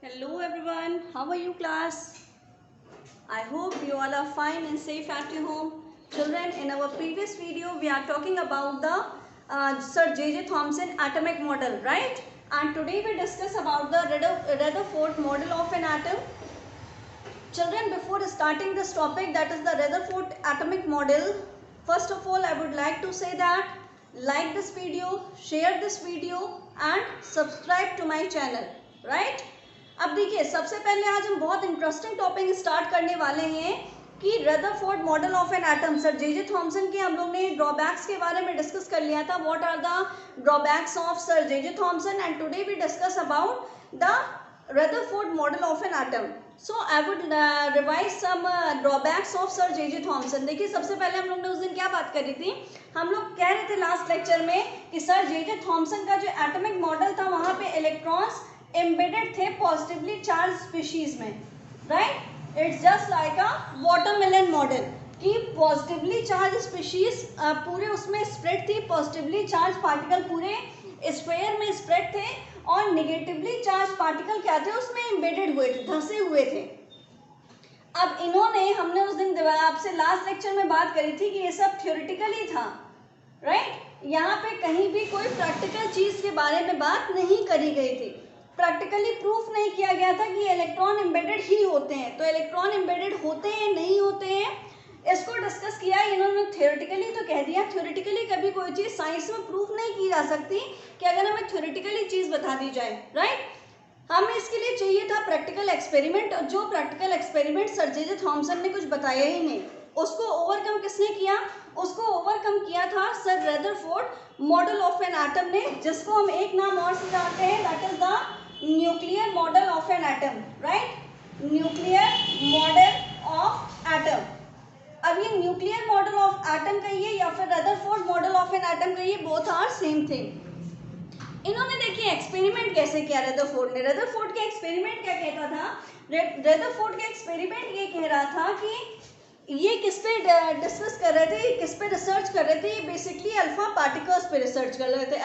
Hello everyone, how are you class? I hope you all are fine and safe at your home. Children, in our previous video we are talking about the Sir J.J. Thomson atomic model, right? And today we discuss about the Rutherford model of an atom. Children, before starting this topic, that is the Rutherford atomic model, first of all I would like to say that like this video, share this video and subscribe to my channel, right? अब देखिए, सबसे पहले आज हम बहुत interesting topic start करने वाले हैं कि Rutherford model of an atom. Sir J J. Thomson के हम लोग ने ड्रॉबैक्स के बारे में डिस्कस कर लिया था, what are the drawbacks of sir J J. Thomson, and today we discuss about the Rutherford model of an atom. So I would revise some drawbacks of sir J J. Thomson. देखिए, सबसे पहले हम लोग ने उस दिन क्या बात करी थी, हम लोग कह रहे थे लास्ट लेक्चर में कि सर जे.जे. थॉमसन का जो एटॉमिक मॉडल था वहाँ पे इलेक्ट्रॉन्स एम्बेडेड थे पॉजिटिवली चार्ज स्पीशीज में, right? It's just like a watermelon model कि पॉजिटिवली चार्ज स्पीशीज पूरे उसमें स्प्रेड थी, पॉजिटिवली चार्ज पार्टिकल पूरे स्फीयर में स्प्रेड थे और नेगेटिवली चार्ज पार्टिकल क्या थे, उसमें एम्बेडेड हुए थे, धंसे हुए थे। अब इन्होंने, हमने उस दिन आपसे लास्ट लेक्चर में बात करी थी कि ये सब थ्योरेटिकली था, राइट? यहाँ पे कहीं भी कोई प्रैक्टिकल चीज के बारे में बात नहीं करी गई थी, प्रैक्टिकली प्रूफ नहीं किया गया था कि इलेक्ट्रॉन एम्बेडेड ही होते हैं। तो इलेक्ट्रॉन एम्बेडेड होते हैं नहीं होते हैं, इसको डिस्कस किया इन्होंने। थ्योरेटिकली तो कह दिया, थ्योरेटिकली कभी कोई चीज़ साइंस में प्रूफ नहीं की जा सकती कि अगर हमें थ्योरेटिकली चीज़ बता दी जाए, राइट? हमें इसके लिए चाहिए था प्रैक्टिकल एक्सपेरिमेंट, और जो practical experiment sir J J. Thomson ने कुछ बताया ही नहीं, उसको ओवरकम किसने किया? उसको ओवरकम किया था sir Rutherford model of an atom ने, जिसको हम एक नाम और से जानते हैं, that is the nuclear model of an atom, right? Nuclear model of atom. अब ये न्यूक्लियर मॉडल ऑफ एटम कहिए या फिर Rutherford model of an atom कहिए, बोथ आर सेम थिंग। इन्होंने देखिए एक्सपेरिमेंट कैसे किया रदरफोर्ड ने। रदरफोर्ड का एक्सपेरिमेंट क्या कहता था? रदरफोर्ड का एक्सपेरिमेंट ये कह रहा था कि ये किस पे डिस्कस कर रहे थे, किस पे रिसर्च कर रहे थे? ये बेसिकली अल्फा पार्टिकल्स पे रिसर्च कर रहे थे।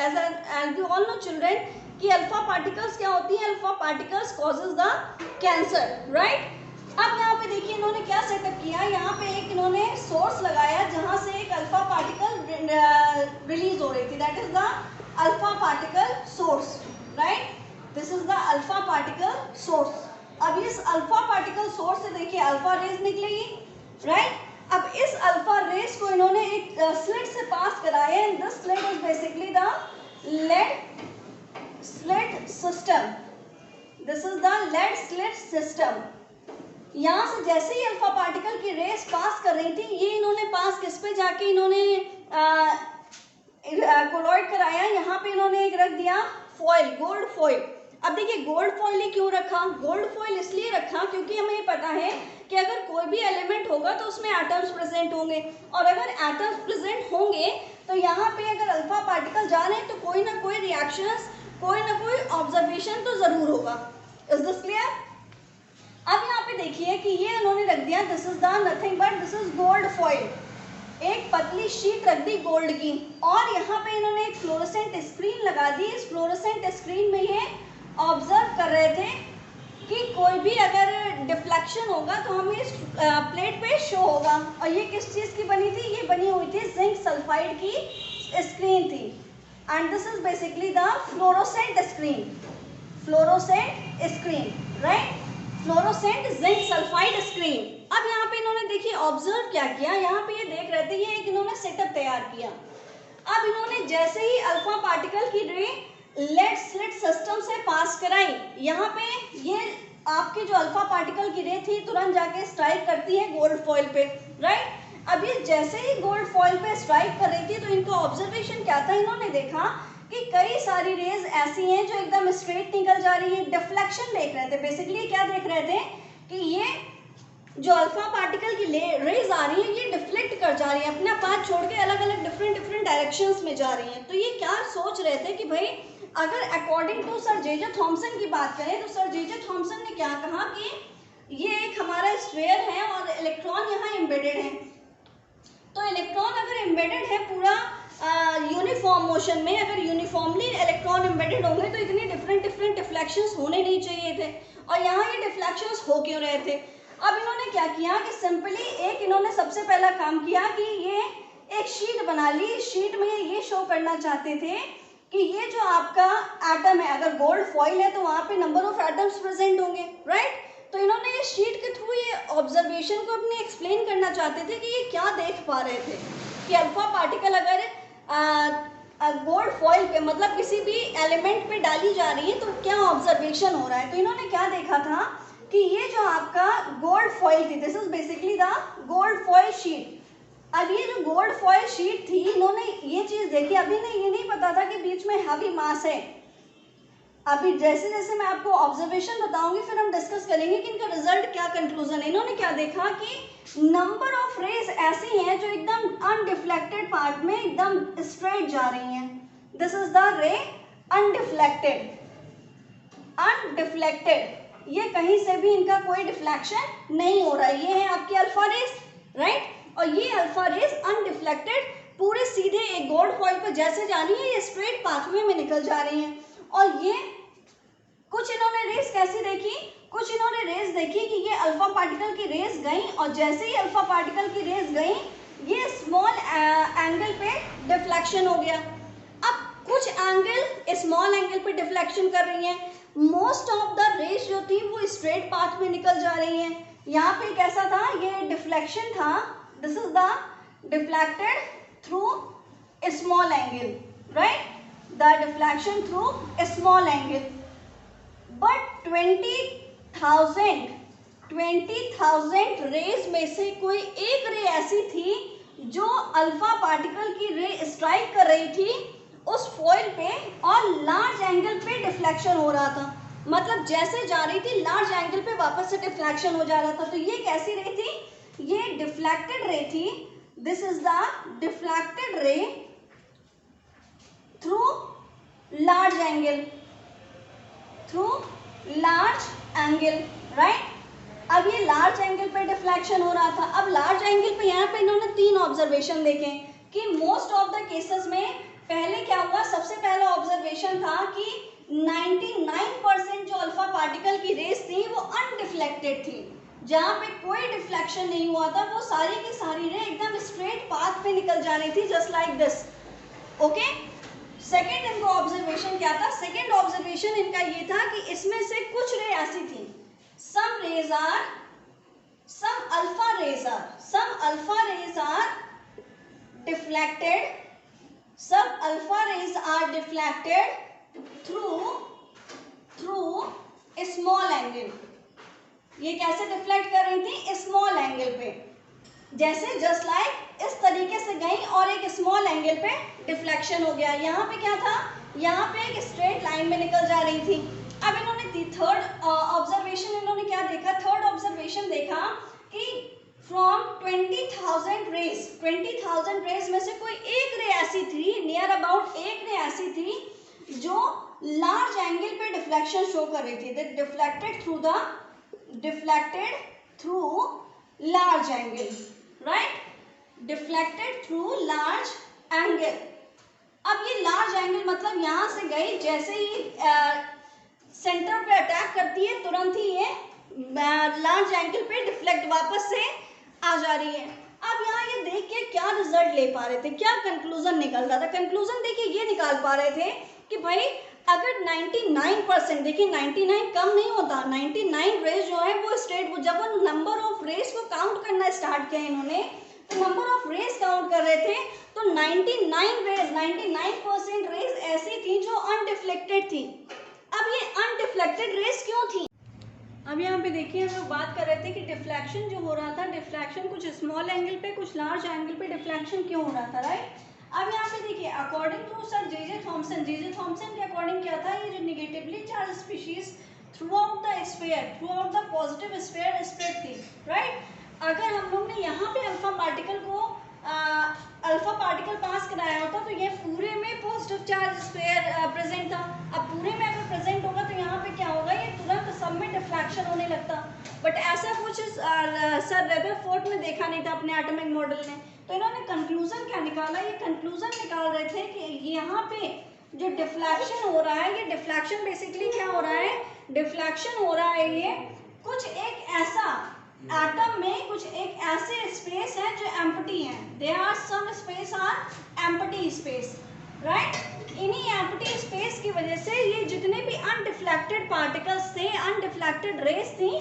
As you all know children कि अल्फा पार्टिकल्स क्या होती हैं? Alpha particles causes the cancer, right? अब यहाँ पे देखिए इन्होंने क्या सेटअप किया, यहाँ पे एक इन्होंने सोर्स लगाया जहाँ से एक अल्फा पार्टिकल रिलीज हो रही थी, that is the alpha particle source, right? This is the alpha particle source. अब इस अल्फा पार्टिकल सोर्स से देखिए अल्फा रेज निकलेगी, राइट? अब इस अल्फा रेज को इन्होंने एक स्लिट से पास कराया, and this slit is basically the lead slit system. This is the lead slit system. यहाँ से जैसे ही अल्फा पार्टिकल की रेस पास कर रही थी, ये इन्होंने पास किस पे जाके इन्होंने कोलॉइड कराया, यहाँ पे इन्होंने एक रख दिया फॉइल, गोल्ड फॉइल। अब देखिए गोल्ड फॉइल ही क्यों रखा? गोल्ड फॉइल इसलिए रखा क्योंकि हमें ये पता है कि अगर कोई भी एलिमेंट होगा तो उसमें एटम्स प्रेजेंट होंगे, और अगर एटम्स प्रेजेंट होंगे तो यहाँ पे अगर अल्फा पार्टिकल जा रहे हैं तो कोई ना कोई रिएक्शंस, कोई ना कोई ऑब्जर्वेशन तो जरूर होगा। Is this clear? अब यहाँ पे देखिए कि ये उन्होंने रख दिया, this is the nothing but this is gold foil, एक पतली शीट रख दी गोल्ड की, और यहाँ पे इन्होंने एक फ्लोरोसेंट स्क्रीन लगा दी। इस फ्लोरोसेंट स्क्रीन में ये ऑब्जर्व कर रहे थे कि कोई भी अगर डिफ्लेक्शन होगा तो हमें इस प्लेट पे शो होगा। और ये किस चीज़ की बनी थी? ये बनी हुई थी जिंक सल्फाइड की स्क्रीन थी, and this is basically the fluorescent screen, fluorescent screen, right? Fluorescent zinc sulphide screen. अब यहाँ पे इन्होंने देखिए ऑब्जर्व क्या किया, यहाँ पे ये देख रहे थे, ये एक इन्होंने सेटअप तैयार किया। अब इन्होंने जैसे ही अल्फा पार्टिकल की रे लेड स्लिट सिस्टम से पास कराई, यहाँ पे ये आपके जो अल्फा पार्टिकल की रे थी तुरंत जाके स्ट्राइक करती है गोल्ड फॉइल पे, राइट? अब ये जैसे ही गोल्ड फॉइल पे स्ट्राइक कर रही थी तो इनको ऑब्जर्वेशन क्या था, इन्होंने देखा कि कई सारी रेज ऐसी हैं जो एकदम स्ट्रेट निकल जा रही है, डिफ्लेक्शन देख रहे थे। बेसिकली क्या देख रहे थे कि ये जो अल्फा पार्टिकल की रेज आ रही है ये डिफ्लेक्ट कर जा रही है, अपना पाथ छोड़ के अलग अलग डिफरेंट डायरेक्शंस में जा रही हैं। तो ये क्या सोच रहे थे कि भाई अगर according to sir J J. Thomson की बात करें तो सर जे.जे. थॉमसन ने क्या कहा कि ये एक हमारा स्फीयर है और इलेक्ट्रॉन यहाँ एम्बेडेड है। तो इलेक्ट्रॉन अगर एम्बेडेड है पूरा यूनिफॉर्म मोशन में, अगर यूनिफॉर्मली इलेक्ट्रॉन एम्बेडेड होंगे तो इतनी डिफरेंट डिफ्लेक्शंस होने नहीं चाहिए थे। और डिफ्लेक्शंस हो क्यों रहे थे। अब इन्होंने क्या किया कि सिंपली एक इन्होंने सबसे पहला काम किया कि ये एक शीट बना ली। इस शीट में ये शो करना चाहते थे कि ये जो आपका एटम है, अगर गोल्ड फॉइल है तो वहाँ पे नंबर ऑफ एटम्स प्रेजेंट होंगे, राइट। तो इन्होंने ये शीट के थ्रू ये ऑब्जर्वेशन को अपने एक्सप्लेन करना चाहते थे कि ये क्या देख पा रहे थे कि अल्फा पार्टिकल अगर गोल्ड फॉइल पे मतलब किसी भी एलिमेंट पे डाली जा रही है तो क्या ऑब्जर्वेशन हो रहा है। तो इन्होंने क्या देखा था कि ये जो आपका गोल्ड फॉइल थी, this is basically the gold foil sheet. अब ये जो गोल्ड फॉइल शीट थी, इन्होंने ये चीज देखी, अभी ने ये नहीं पता था कि बीच में हैवी मास है। अभी जैसे जैसे मैं आपको ऑब्जर्वेशन बताऊंगी फिर हम डिस्कस करेंगे कि इनका रिजल्ट क्या कंक्लूजन है। इन्होंने क्या देखा कि नंबर ऑफ रेज ऐसी हैं जो एकदम अनडिफ्लेक्टेड पार्ट में एकदम स्ट्रेट जा रही हैं। दिस इज द रे अनडिफ्लेक्टेड, अनडिफ्लेक्टेड, ये कहीं से भी इनका कोई डिफ्लेक्शन नहीं हो रहा है। ये है आपकी अल्फा रेज, राइट। और ये अल्फा रेज अनडिफ्लेक्टेड पूरे सीधे एक गोल्ड फॉइल पर जैसे जा रही है, ये स्ट्रेट पाथवे में निकल जा रही हैं। और ये कुछ इन्होंने रेज कैसी देखी, कुछ इन्होंने रेज देखी कि ये अल्फा पार्टिकल की रेज गई और जैसे ही अल्फा पार्टिकल की रेज गई ये स्मॉल एंगल पे डिफ्लेक्शन हो गया। अब कुछ एंगल स्मॉल एंगल पे डिफ्लेक्शन कर रही हैं, मोस्ट ऑफ द रेज जो थी वो स्ट्रेट पाथ में निकल जा रही हैं। यहाँ पे कैसा था, ये डिफ्लेक्शन था, this is the deflected through small angle, right, the deflection through small angle. But 20,000 rays में से कोई एक रे ऐसी थी जो अल्फा पार्टिकल की रे स्ट्राइक कर रही थी उस फॉइल पे और लार्ज एंगल पे डिफ्लेक्शन हो रहा था। मतलब जैसे जा रही थी लार्ज एंगल पे वापस से डिफ्लेक्शन हो जा रहा था। तो ये कैसी रे थी, ये डिफ्लेक्टेड रे थी। दिस इज द डिफ्लेक्टेड रे through large angle, through large angle, right. अब ये लार्ज एंगल पे डिफ्लेक्शन हो रहा था। अब लार्ज एंगल पे यहाँ पे इन्होंने 3 ऑब्जर्वेशन देखे कि मोस्ट ऑफ द केसेस में पहले क्या हुआ, सबसे पहला ऑब्जर्वेशन था कि 99% जो अल्फा पार्टिकल की रेस थी वो अनडिफ्लेक्टेड थी, जहाँ पे कोई डिफ्लेक्शन नहीं हुआ था, वो सारी की सारी रे एकदम स्ट्रेट पाथ पे निकल जा रही थी, just like this, okay. Second इनका ऑब्जर्वेशन क्या था, सेकेंड ऑब्जर्वेशन इनका ये था कि इसमें से कुछ रे ऐसी थी, some alpha rays are deflected, some alpha rays are deflected through a small angle। ये कैसे डिफ्लेक्ट कर रही थी, स्मॉल एंगल पे, जैसे जस्ट लाइक इस तरीके से गई और एक स्मॉल एंगल पे डिफ्लेक्शन हो गया। यहाँ पे क्या था, यहाँ पे एक स्ट्रेट लाइन में निकल जा रही थी। अब इन्होंने थर्ड ऑब्जर्वेशन इन्होंने क्या देखा, थर्ड ऑब्जर्वेशन देखा कि फ्रॉम 20,000 रेज में से कोई एक रे ऐसी थी, नियर अबाउट एक रे ऐसी थी जो लार्ज एंगल पे डिफ्लेक्शन शो कर रही थी। Deflected through large angle, right, deflected through large angle. अब ये लार्ज एंगल मतलब यहाँ से गई, जैसे ही सेंटर पे अटैक करती है तुरंत ही ये लार्ज एंगल पे डिफ्लेक्ट वापस से आ जा रही है। अब यहाँ ये देख के क्या रिजल्ट ले पा रहे थे, क्या कंक्लूजन निकल रहा था, कंक्लूजन देखिए ये निकाल पा रहे थे कि भाई अगर 99%, देखिए 99 कम नहीं होता, 99 रेज जो है वो स्ट्रेट, जब वो नंबर ऑफ रेज को काउंट करना स्टार्ट किया इन्होंने तो नंबर ऑफ रेज काउंट कर रहे थे तो 99% रेज ऐसी थी जो अनडिफ्लेक्टेड थी। अब ये अनडिफ्लेक्टेड रेज क्यों थी, अब यहाँ पे देखिए हम लोग बात कर रहे थे कि डिफ्लेक्शन जो हो रहा था, डिफ्लेक्शन कुछ स्मॉल एंगल पे कुछ लार्ज एंगल पे डिफ्लेक्शन क्यों हो रहा था, राइट। अब यहाँ पे देखिए according to sir J J. Thomson के अकॉर्डिंग क्या था, ये जो negatively charge species throughout the sphere, throughout the positive sphere spread थी, राइट। अगर हम लोग ने यहाँ पे अल्फा पार्टिकल पास कराया होता तो ये पूरे में पॉजिटिव चार्ज स्फीयर प्रेजेंट था। अब पूरे में अगर प्रेजेंट होगा तो यहाँ पे क्या होगा, ये तुरंत सब में डिफ्लेक्शन होने लगता, बट ऐसा कुछ सर रदरफोर्ड ने देखा नहीं था अपने एटॉमिक मॉडल ने। तो इन्होंने कंक्लूजन क्या निकाला, ये कंक्लूजन निकाल रहे थे कि यहाँ पे जो डिफ्लेक्शन हो रहा है, ये डिफ्लेक्शन बेसिकली क्या हो रहा है, डिफ्लेक्शन हो रहा है ये कुछ एक ऐसा एटम में कुछ एक ऐसे स्पेस है जो एम्प्टी है, they are some space are empty space, right. इन्हीं एम्प्टी स्पेस की वजह से ये जितने भी अनडिफ्लेक्टेड पार्टिकल्स थे, अनडिफ्लेक्टेड रेस थी,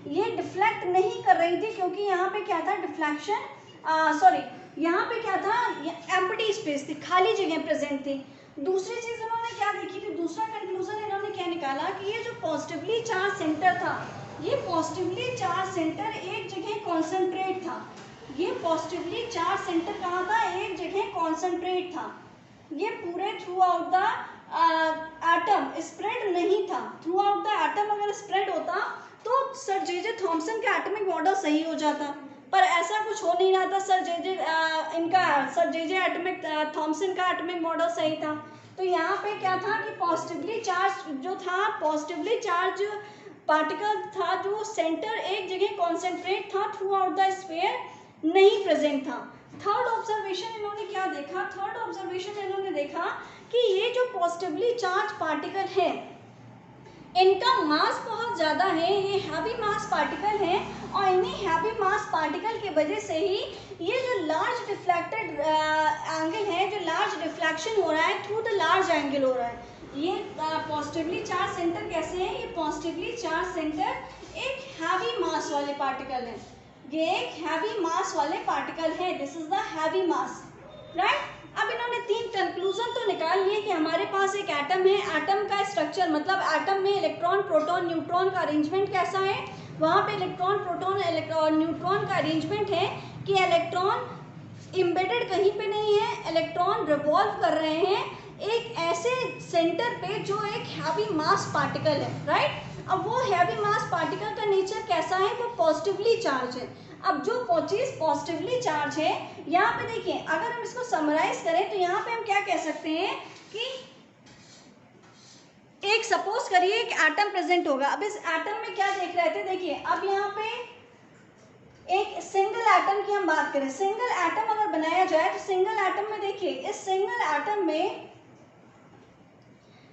ये डिफ्लेक्ट नहीं कर रही थी, क्योंकि यहाँ पे क्या था, डिफ्लेक्शन यहाँ पे क्या था, एम्प्टी स्पेस थी, खाली जगह प्रेजेंट थी। दूसरी चीज इन्होंने क्या देखी थी, दूसरा कंक्लूजन इन्होंने क्या निकाला कि ये जो पॉजिटिवली चार्ज सेंटर था, ये पॉजिटिवली चार्ज सेंटर एक जगह कॉन्सेंट्रेट था। ये पॉजिटिवली चार्ज सेंटर कहाँ था, एक जगह कॉन्सेंट्रेट था। ये पूरे through out the atom spread नहीं था। थ्रू आउट द एटम अगर स्प्रेड होता तो सर जे थॉमसन का एटॉमिक मॉडल सही हो जाता, पर ऐसा कुछ हो नहीं रहा था। सर जे एटॉमिक थॉमसन का एटॉमिक मॉडल सही था। तो यहाँ पे क्या था कि पॉजिटिवली चार्ज जो था, पॉजिटिवली चार्ज पार्टिकल था जो सेंटर एक जगह कॉन्सेंट्रेट था, थ्रू आउट द स्फीयर नहीं प्रेजेंट था। थर्ड ऑब्जर्वेशन इन्होंने क्या देखा, थर्ड ऑब्जर्वेशन इन्होंने देखा कि ये जो पॉजिटिवली चार्ज पार्टिकल है, इनका मास बहुत ज़्यादा है, ये हैवी मास पार्टिकल है, और इन्हीं हैवी मास पार्टिकल की वजह से ही ये जो लार्ज डिफ्लेक्टेड एंगल है, जो लार्ज डिफ्लेक्शन हो रहा है थ्रू द लार्ज एंगल हो रहा है। ये पॉजिटिवली चार्ज सेंटर कैसे है, ये पॉजिटिवली चार्ज सेंटर एक हैवी मास वाले पार्टिकल है, ये एक हैवी मास वाले पार्टिकल है, this is the heavy mass, right. अब इन्होंने तीन कंक्लूजन तो निकाल लिए कि हमारे पास एक एटम है, एटम का स्ट्रक्चर मतलब एटम में इलेक्ट्रॉन प्रोटॉन न्यूट्रॉन का अरेंजमेंट कैसा है, वहाँ पे इलेक्ट्रॉन प्रोटॉन न्यूट्रॉन का अरेंजमेंट है कि इलेक्ट्रॉन एम्बेडेड कहीं पे नहीं है, इलेक्ट्रॉन रिवॉल्व कर रहे हैं एक ऐसे सेंटर पे जो एक हैवी मास पार्टिकल है, राइट। अब वो हैवी मास पार्टिकल का नेचर कैसा है, वो पॉजिटिवली चार्ज है। अब जो चीज पॉजिटिवली चार्ज है, यहाँ पे देखिए अगर हम इसको समराइज करें तो यहाँ पे हम क्या कह सकते हैं कि एक सपोज करिए एक एटम प्रेजेंट होगा। अब इस एटम में क्या देख रहे थे, देखिए अब यहाँ पे एक सिंगल एटम की हम बात करें, सिंगल एटम अगर बनाया जाए तो सिंगल एटम में देखिए इस सिंगल एटम में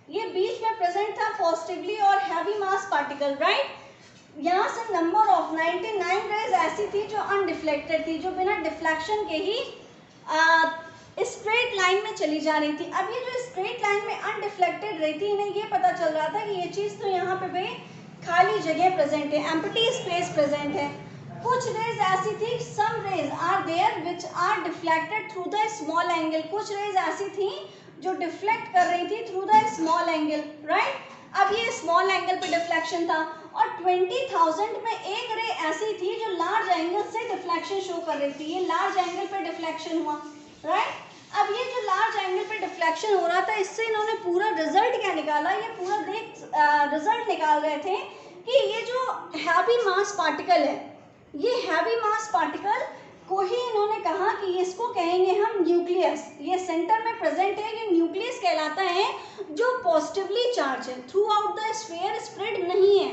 ये बीच में प्रेजेंट था पॉजिटिवली और हैवी मास पार्टिकल, राइट। यहाँ से नंबर ऑफ 99 रेज ऐसी थी जो अनडिफ्लेक्टेड थी, जो बिना डिफ्लेक्शन के ही स्ट्रेट लाइन में चली जा रही थी। अब ये जो स्ट्रेट लाइन में अनडिफ्लेक्टेड रही थी, इन्हें ये पता चल रहा था कि ये चीज़ तो यहाँ पे भी खाली जगह प्रेजेंट है, एम्प्टी स्पेस प्रेजेंट है। कुछ रेज ऐसी थी, some rays are there which are deflected through the small angle, कुछ रेज ऐसी थी जो डिफ्लेक्ट कर रही थी through the small angle, right. अब ये स्मॉल एंगल पे डिफ्लेक्शन था और 20,000 में एक रे ऐसी थी जो लार्ज एंगल से डिफ्लेक्शन शो कर रही थी, ये लार्ज एंगल पे डिफ्लेक्शन हुआ, राइट। अब ये जो लार्ज एंगल पे डिफ्लेक्शन हो रहा था, इससे इन्होंने पूरा रिजल्ट क्या निकाला, ये पूरा रिजल्ट निकाल रहे थे कि ये जो हैवी मास पार्टिकल है, ये हैवी मास पार्टिकल को ही इन्होंने कहा कि इसको कहेंगे हम न्यूक्लियस, ये सेंटर में प्रेजेंट है, ये न्यूक्लियस कहलाता है, जो पॉजिटिवली चार्ज है, through out the sphere spread नहीं है,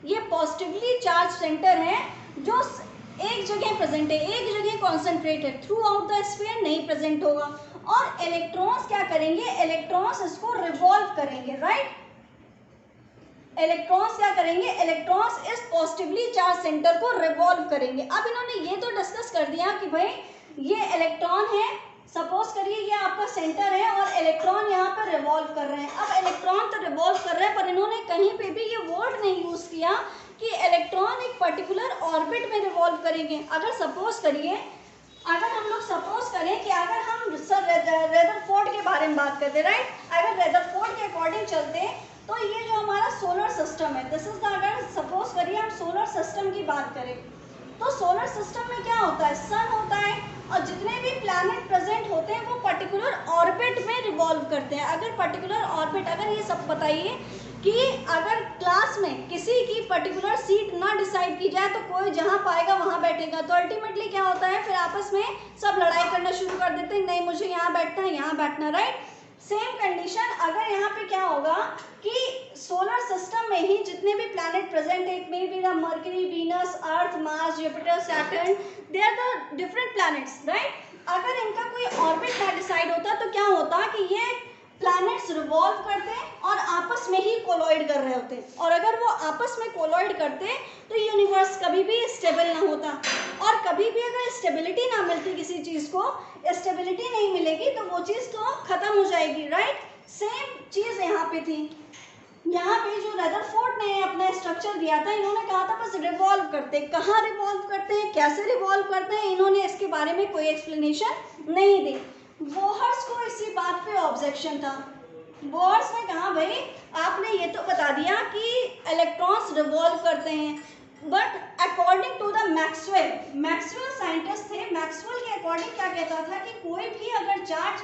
ये पॉजिटिवली चार्ज सेंटर है जो एक जगह प्रेजेंट है, एक जगह कॉन्सेंट्रेट है, थ्रू आउट द स्फीयर नहीं प्रेजेंट होगा। और इलेक्ट्रॉन्स क्या करेंगे, इलेक्ट्रॉन्स इसको रिवॉल्व करेंगे, राइट। इलेक्ट्रॉन्स क्या करेंगे, इलेक्ट्रॉन्स इस पॉजिटिवली चार्ज सेंटर को रिवॉल्व करेंगे। अब इन्होंने ये तो डिस्कस कर दिया कि भाई ये इलेक्ट्रॉन है, सपोज करिए ये आपका सेंटर है और इलेक्ट्रॉन यहाँ पर रिवॉल्व कर रहे हैं। अब इलेक्ट्रॉन तो रिवॉल्व कर रहे हैं, पर इन्होंने कहीं पे भी ये वर्ड नहीं यूज किया कि इलेक्ट्रॉन एक पर्टिकुलर ऑर्बिट में रिवॉल्व करेंगे। अगर सपोज करिए, अगर हम लोग सपोज करें कि अगर हम सर रदरफोर्ड के बारे में बात करते, राइट, अगर रदरफोर्ड के अकॉर्डिंग चलते तो ये जो हमारा सोलर सिस्टम है, दिस इज द, अगर सपोज करिए हम सोलर सिस्टम की बात करें तो सोलर सिस्टम में क्या होता है, सन होता है और जितने भी प्लैनेट प्रेजेंट होते हैं वो पर्टिकुलर ऑर्बिट में रिवॉल्व करते हैं। अगर पर्टिकुलर ऑर्बिट, अगर ये सब बताइए कि अगर क्लास में किसी की पर्टिकुलर सीट ना डिसाइड की जाए तो कोई जहाँ पाएगा वहाँ बैठेगा, तो अल्टीमेटली क्या होता है, फिर आपस में सब लड़ाई करना शुरू कर देते हैं, नहीं मुझे यहाँ बैठना है, यहाँ बैठना, राइट। सेम कंडीशन अगर यहाँ पे क्या होगा कि सोलर सिस्टम में ही जितने भी प्लैनेट प्रेजेंट है, it may be the Mercury, Venus, Earth, Mars, Jupiter, Saturn, they are the different planets, right. अगर इनका कोई ऑर्बिट ना डिसाइड होता तो क्या होता कि ये प्लैनेट्स रिवॉल्व करते हैं और आपस में ही कोलॉइड कर रहे होते हैं, और अगर वो आपस में कोलॉइड करते तो यूनिवर्स कभी भी स्टेबल ना होता, और कभी भी अगर स्टेबिलिटी ना मिलती, किसी चीज़ को स्टेबिलिटी नहीं मिलेगी तो वो चीज़ तो खत्म हो जाएगी, राइट। सेम चीज़ यहाँ पे थी। यहाँ पे जो रदरफोर्ड ने अपना स्ट्रक्चर दिया था, इन्होंने कहा था बस रिवॉल्व करते, कहाँ रिवॉल्व करते हैं, कैसे रिवॉल्व करते हैं, इन्होंने इसके बारे में कोई एक्सप्लेनेशन नहीं दी। बोहर्स को इसी बात पे ऑब्जेक्शन था। बोहर्स ने कहा भाई आपने ये तो बता दिया कि इलेक्ट्रॉन्स रिवॉल्व करते हैं, but according to the Maxwell scientist थे, मैक्सवेल के अकॉर्डिंग क्या कहता था कि कोई भी अगर चार्ज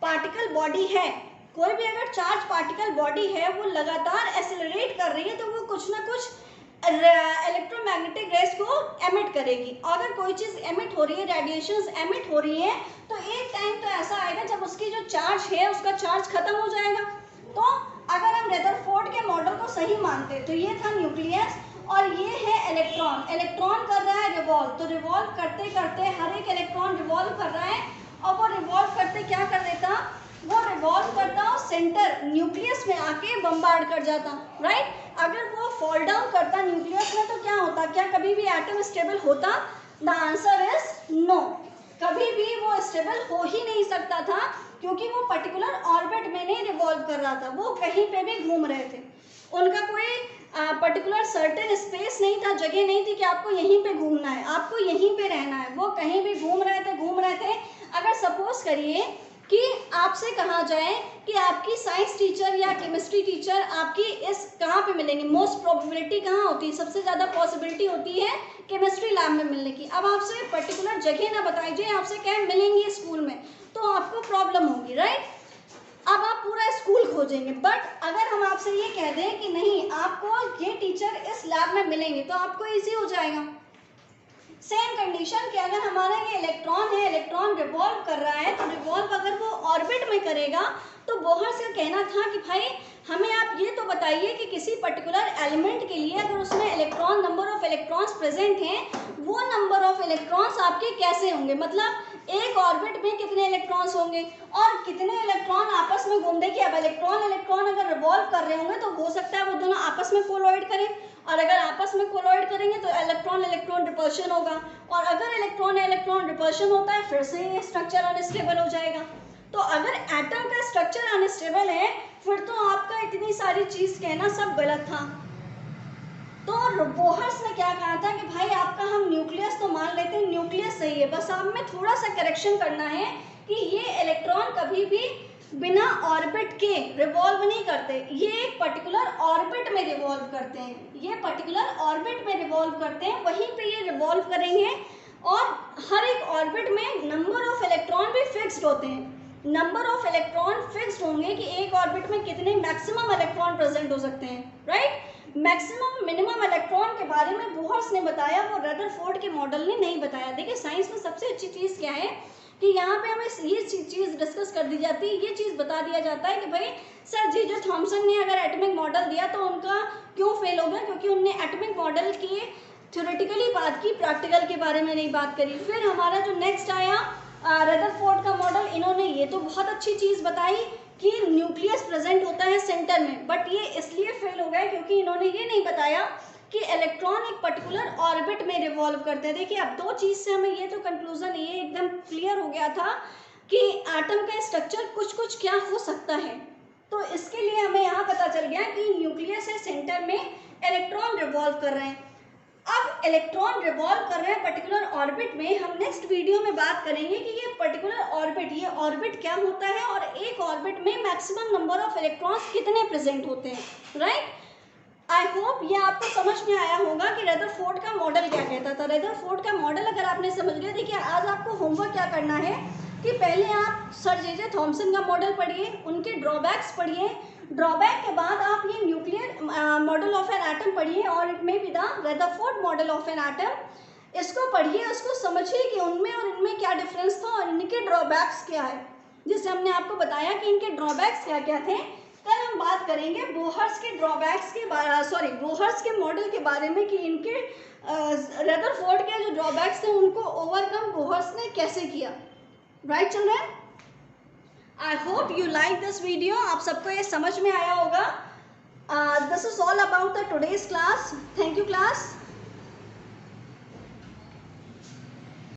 पार्टिकल बॉडी है, कोई भी अगर चार्ज पार्टिकल बॉडी है, वो लगातार एक्सेलरेट कर रही है तो वो कुछ ना कुछ इलेक्ट्रोमैग्नेटिक रेस को एमिट करेगी। अगर कोई चीज़ एमिट हो रही है, रेडिएशंस एमिट हो रही है, तो एक टाइम तो ऐसा आएगा जब उसकी जो चार्ज है उसका चार्ज खत्म हो जाएगा। तो अगर हम रदरफोर्ड के मॉडल को सही मानते तो ये था न्यूक्लियस और ये है इलेक्ट्रॉन। इलेक्ट्रॉन कर रहा है रिवॉल्व, तो रिवॉल्व करते करते हर एक इलेक्ट्रॉन रिवॉल्व कर रहा है, और वो रिवॉल्व करते क्या कर देता, वो रिवॉल्व करता और सेंटर न्यूक्लियस में आके बम्बार्ड कर जाता, राइट। अगर वो फॉल डाउन करता न्यूक्लियस में तो क्या होता, क्या कभी भी एटम स्टेबल होता? द आंसर इज नो, कभी भी वो स्टेबल हो ही नहीं सकता था, क्योंकि वो पर्टिकुलर ऑर्बिट में नहीं रिवॉल्व कर रहा था, वो कहीं पे भी घूम रहे थे। उनका कोई पर्टिकुलर सर्टेन स्पेस नहीं था, जगह नहीं थी कि आपको यहीं पे घूमना है, आपको यहीं पे रहना है, वो कहीं भी घूम रहे थे। अगर सपोज करिए कि आपसे कहा जाए कि आपकी साइंस टीचर या केमिस्ट्री टीचर आपकी इस कहाँ पे मिलेंगे, मोस्ट प्रोबेबिलिटी कहाँ होती है, सबसे ज़्यादा पॉसिबिलिटी होती है केमिस्ट्री लैब में मिलने की। अब आपसे पर्टिकुलर जगह ना बताई जाए, आपसे क्या मिलेंगी स्कूल में, तो आपको प्रॉब्लम होगी, राइट। अब आप पूरा स्कूल खोजेंगे, बट अगर हम आपसे ये कह दें कि नहीं आपको ये टीचर इस लैब में मिलेंगे, तो आपको ईजी हो जाएगा। सेम कंडीशन कि अगर हमारा ये इलेक्ट्रॉन है, इलेक्ट्रॉन रिवॉल्व कर रहा है, तो रिवॉल्व अगर वो ऑर्बिट में करेगा तो बोहर्स का कहना था कि भाई हमें आप ये तो बताइए कि किसी पर्टिकुलर एलिमेंट के लिए अगर उसमें electron number of electrons present हैं, वो नंबर ऑफ इलेक्ट्रॉन्स आपके कैसे होंगे, मतलब एक ऑर्बिट में कितने इलेक्ट्रॉन्स होंगे और कितने इलेक्ट्रॉन आपस में घूम। देखिए अब इलेक्ट्रॉन अगर रिवॉल्व कर रहे होंगे तो हो सकता है वो दोनों आपस में कोलॉइड करें, और अगर आपस में कोलॉइड करेंगे तो इलेक्ट्रॉन रिपल्शन होगा, और अगर इलेक्ट्रॉन रिपल्शन होता है फिर से ये स्ट्रक्चर अनस्टेबल हो जाएगा। तो अगर एटम का स्ट्रक्चर अनस्टेबल है फिर तो आपका इतनी सारी चीज कहना सब गलत था। तो बोहर्स ने क्या कहा था कि भाई आपका हम न्यूक्लियस तो मान लेते हैं, न्यूक्लियस सही है, बस आप में थोड़ा सा करेक्शन करना है कि ये इलेक्ट्रॉन कभी भी बिना ऑर्बिट के रिवॉल्व नहीं करते, ये एक पर्टिकुलर ऑर्बिट में रिवॉल्व करते हैं, ये पर्टिकुलर ऑर्बिट में रिवॉल्व करते हैं, वहीं पे ये रिवॉल्व करेंगे, और हर एक ऑर्बिट में नंबर ऑफ इलेक्ट्रॉन भी फिक्स्ड होते हैं। नंबर ऑफ इलेक्ट्रॉन फिक्स्ड होंगे कि एक ऑर्बिट में कितने मैक्सिमम इलेक्ट्रॉन प्रेजेंट हो सकते हैं, राइट। मैक्सिमम मिनिमम इलेक्ट्रॉन के बारे में बोहर्स ने बताया, वो रदरफोर्ड के मॉडल ने नहीं बताया। देखिए साइंस में सबसे अच्छी चीज़ क्या है कि यहाँ पे हमें ये चीज़ डिस्कस कर दी जाती है, ये चीज़ बता दिया जाता है कि भाई सर जे थॉमसन ने अगर एटॉमिक मॉडल दिया तो उनका क्यों फेल हो गया, क्योंकि उनने एटॉमिक मॉडल की थ्योरेटिकली बात की, प्रैक्टिकल के बारे में नहीं बात करी। फिर हमारा जो नेक्स्ट आया रदरफोर्ड का मॉडल, इन्होंने ये तो बहुत अच्छी चीज़ बताई कि न्यूक्लियस प्रेजेंट होता है सेंटर में, बट ये इसलिए फेल हो गया क्योंकि इन्होंने ये नहीं बताया कि इलेक्ट्रॉन एक पर्टिकुलर ऑर्बिट में रिवॉल्व करते हैं। देखिए अब दो चीज़ से हमें ये तो कंक्लूजन ये एकदम क्लियर हो गया था कि एटम का स्ट्रक्चर कुछ क्या हो सकता है। तो इसके लिए हमें यहाँ पता चल गया कि न्यूक्लियस है सेंटर में, इलेक्ट्रॉन रिवॉल्व कर रहे हैं। अब इलेक्ट्रॉन रिवॉल्व कर रहे हैं पर्टिकुलर ऑर्बिट में, हम नेक्स्ट वीडियो में बात करेंगे कि ये पर्टिकुलर ऑर्बिट, ये ऑर्बिट क्या होता है और एक ऑर्बिट में मैक्सिमम नंबर ऑफ इलेक्ट्रॉन्स कितने प्रेजेंट होते हैं, राइट। आई होप ये आपको समझ में आया होगा कि रदरफोर्ड का मॉडल क्या कहता था। रदरफोर्ड का मॉडल अगर आपने समझ लिया, देखिए आज आपको होमवर्क क्या करना है कि पहले आप सर जे थॉमसन का मॉडल पढ़िए, उनके ड्रॉबैक्स पढ़िए, ड्रॉबैक के बाद आप ये nuclear model of an atom पढ़िए, और it may be the Rutherford model of an atom. इसको पढ़िए, उसको समझिए कि उनमें और इनमें क्या डिफरेंस था और इनके ड्रॉबैक्स क्या है, जिससे हमने आपको बताया कि इनके ड्रॉबैक्स क्या क्या थे। कल हम बात करेंगे बोहर्स के ड्रॉबैक्स के बोहर्स के मॉडल के बारे में कि इनके रदरफोर्ड के जो ड्रॉबैक्स थे उनको ओवरकम बोहर्स ने कैसे किया, right children. I hope you like this video. आप सबको ये समझ में आया होगा. This is all about the today's class. Thank you class.